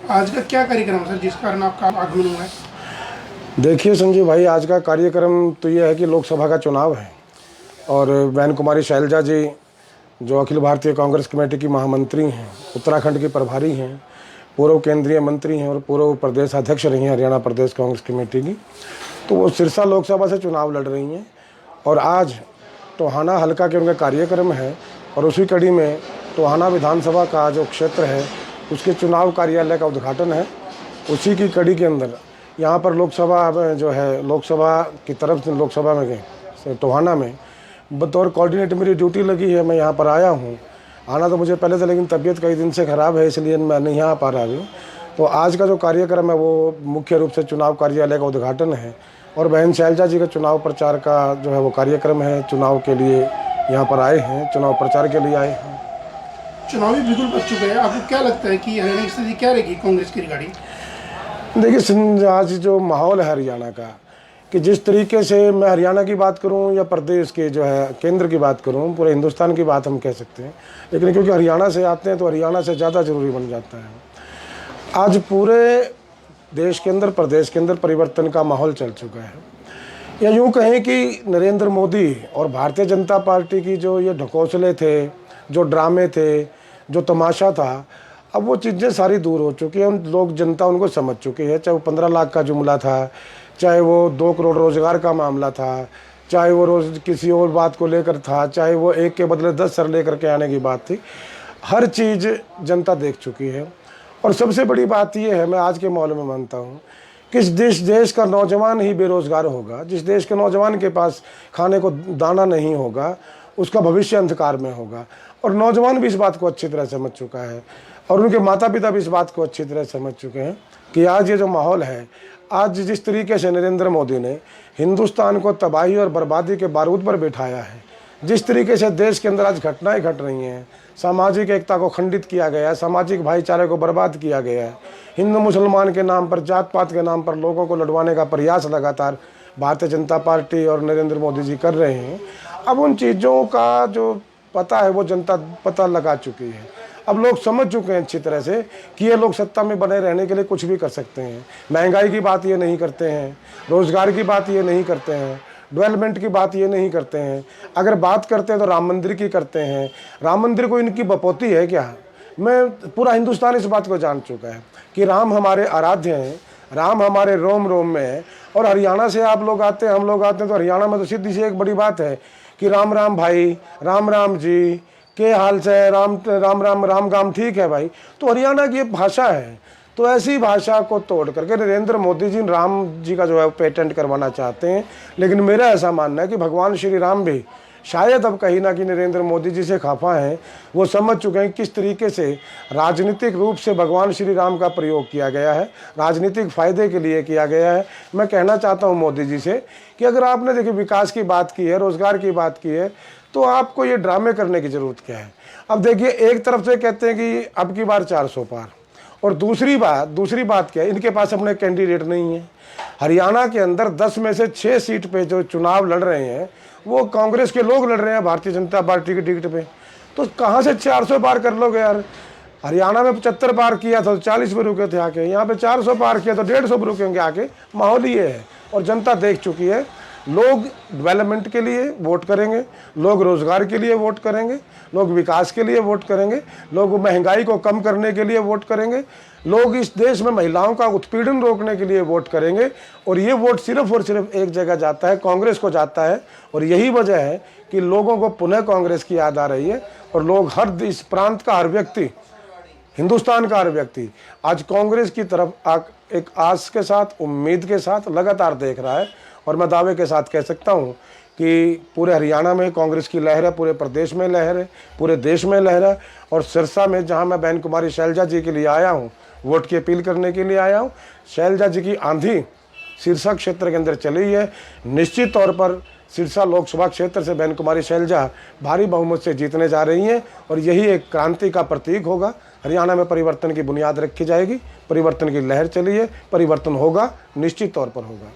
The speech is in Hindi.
आज का क्या कार्यक्रम है सर जिस कारण आपका आगमन हुआ है? देखिए संजीव भाई, आज का कार्यक्रम तो ये है कि लोकसभा का चुनाव है और बहन कुमारी शैलजा जी जो अखिल भारतीय कांग्रेस कमेटी की महामंत्री हैं, उत्तराखंड की प्रभारी हैं, पूर्व केंद्रीय मंत्री हैं और पूर्व प्रदेश अध्यक्ष रही हैं हरियाणा प्रदेश कांग्रेस कमेटी की, तो वो सिरसा लोकसभा से चुनाव लड़ रही हैं। और आज टोहाना हल्का के उनका कार्यक्रम है और उसी कड़ी में टोहाना विधानसभा का जो क्षेत्र है उसके चुनाव कार्यालय का उद्घाटन है। उसी की कड़ी के अंदर यहाँ पर लोकसभा में जो है, लोकसभा की तरफ से लोकसभा में गए टोहाना में बतौर कोऑर्डिनेटर मेरी ड्यूटी लगी है। मैं यहाँ पर आया हूँ, आना तो मुझे पहले था लेकिन तबीयत कई दिन से ख़राब है इसलिए मैं नहीं आ पा रहा हूँ। तो आज का जो कार्यक्रम है वो मुख्य रूप से चुनाव कार्यालय का उद्घाटन है और बहन शैलजा जी का चुनाव प्रचार का जो है वो कार्यक्रम है। चुनाव के लिए यहाँ पर आए हैं, चुनाव प्रचार के लिए आए हैं। चुनावी बिल्कुल बच चुके हैं, आपको क्या लगता है कि हरियाणा की स्थिति क्या रहेगी कांग्रेस की रिगार्डिंग? देखिए, आज जो माहौल है हरियाणा का, कि जिस तरीके से मैं हरियाणा की बात करूं या प्रदेश के जो है केंद्र की बात करूं, पूरे हिंदुस्तान की बात हम कह सकते हैं, लेकिन क्योंकि हरियाणा से आते हैं तो हरियाणा से ज़्यादा ज़रूरी बन जाता है। आज पूरे देश के अंदर, प्रदेश के अंदर परिवर्तन का माहौल चल चुका है। या यूँ कहें कि नरेंद्र मोदी और भारतीय जनता पार्टी की जो ये ढकोसले थे, जो ड्रामे थे, जो तमाशा था, अब वो चीज़ें सारी दूर हो चुकी हैं। लोग, जनता उनको समझ चुकी है। चाहे वो 15 लाख का जुमला था, चाहे वो 2 करोड़ रोजगार का मामला था, चाहे वो रोज किसी और बात को लेकर था, चाहे वो 1 के बदले 10 सर लेकर के आने की बात थी, हर चीज़ जनता देख चुकी है। और सबसे बड़ी बात ये है, मैं आज के माहौल में मानता हूँ कि जिस देश का नौजवान ही बेरोज़गार होगा, जिस देश के नौजवान के पास खाने को दाना नहीं होगा, उसका भविष्य अंधकार में होगा। और नौजवान भी इस बात को अच्छी तरह समझ चुका है और उनके माता पिता भी इस बात को अच्छी तरह समझ चुके हैं कि आज ये जो माहौल है, आज जिस तरीके से नरेंद्र मोदी ने हिंदुस्तान को तबाही और बर्बादी के बारूद पर बिठाया है, जिस तरीके से देश के अंदर आज घटनाएं घट रही हैं, सामाजिक एकता को खंडित किया गया है, सामाजिक भाईचारे को बर्बाद किया गया है, हिंदू मुसलमान के नाम पर, जात पात के नाम पर लोगों को लड़वाने का प्रयास लगातार भारतीय जनता पार्टी और नरेंद्र मोदी जी कर रहे हैं। अब उन चीज़ों का जो पता है वो जनता पता लगा चुकी है। अब लोग समझ चुके हैं अच्छी तरह से कि ये लोग सत्ता में बने रहने के लिए कुछ भी कर सकते हैं। महंगाई की बात ये नहीं करते हैं, रोज़गार की बात ये नहीं करते हैं, डेवलपमेंट की बात ये नहीं करते हैं। अगर बात करते हैं तो राम मंदिर की करते हैं। राम मंदिर को इनकी बपौती है क्या? मैं, पूरा हिंदुस्तान इस बात को जान चुका है कि राम हमारे आराध्य हैं, राम हमारे रोम रोम में है। और हरियाणा से आप लोग आते हैं, हम लोग आते हैं, तो हरियाणा में तो सीधी सी एक बड़ी बात है कि राम राम भाई, राम राम जी, के हाल से, राम राम राम राम गाम ठीक है भाई। तो हरियाणा की एक भाषा है, तो ऐसी भाषा को तोड़ करके नरेंद्र मोदी जी राम जी का जो है पेटेंट करवाना चाहते हैं। लेकिन मेरा ऐसा मानना है कि भगवान श्री राम भी शायद अब कहीं ना कहीं नरेंद्र मोदी जी से खफा हैं। वो समझ चुके हैं किस तरीके से राजनीतिक रूप से भगवान श्री राम का प्रयोग किया गया है, राजनीतिक फ़ायदे के लिए किया गया है। मैं कहना चाहता हूं मोदी जी से कि अगर आपने देखिए विकास की बात की है, रोज़गार की बात की है, तो आपको ये ड्रामे करने की ज़रूरत क्या है? अब देखिए, एक तरफ से कहते हैं कि अब की बार 400 पार, और दूसरी बात क्या है, इनके पास अपने कैंडिडेट नहीं है। हरियाणा के अंदर 10 में से 6 सीट पे जो चुनाव लड़ रहे हैं वो कांग्रेस के लोग लड़ रहे हैं भारतीय जनता पार्टी की टिकट पे। तो कहाँ से 400 पार कर लोगे यार? हरियाणा में 75 पार किया था तो 40 पे रुके थे आके, यहाँ पे 400 पार किया तो 150 पे रुकेंगे आके। माहौल ये है और जनता देख चुकी है। लोग डेवलपमेंट के लिए वोट करेंगे, लोग रोज़गार के लिए वोट करेंगे, लोग विकास के लिए वोट करेंगे, लोग महंगाई को कम करने के लिए वोट करेंगे, लोग इस देश में महिलाओं का उत्पीड़न रोकने के लिए वोट करेंगे। और ये वोट सिर्फ और सिर्फ एक जगह जाता है, कांग्रेस को जाता है। और यही वजह है कि लोगों को पुनः कांग्रेस की याद आ रही है और लोग, हर इस प्रांत का हर व्यक्ति, हिंदुस्तान का हर व्यक्ति आज कांग्रेस की तरफ एक आस के साथ, उम्मीद के साथ लगातार देख रहा है। और मैं दावे के साथ कह सकता हूं कि पूरे हरियाणा में कांग्रेस की लहर है, पूरे प्रदेश में लहर है, पूरे देश में लहर है। और सिरसा में जहां मैं बहन कुमारी शैलजा जी के लिए आया हूं, वोट की अपील करने के लिए आया हूं, शैलजा जी की आंधी सिरसा क्षेत्र के अंदर चली है। निश्चित तौर पर सिरसा लोकसभा क्षेत्र से बहन कुमारी शैलजा भारी बहुमत से जीतने जा रही हैं और यही एक क्रांति का प्रतीक होगा। हरियाणा में परिवर्तन की बुनियाद रखी जाएगी, परिवर्तन की लहर चली है, परिवर्तन होगा, निश्चित तौर पर होगा।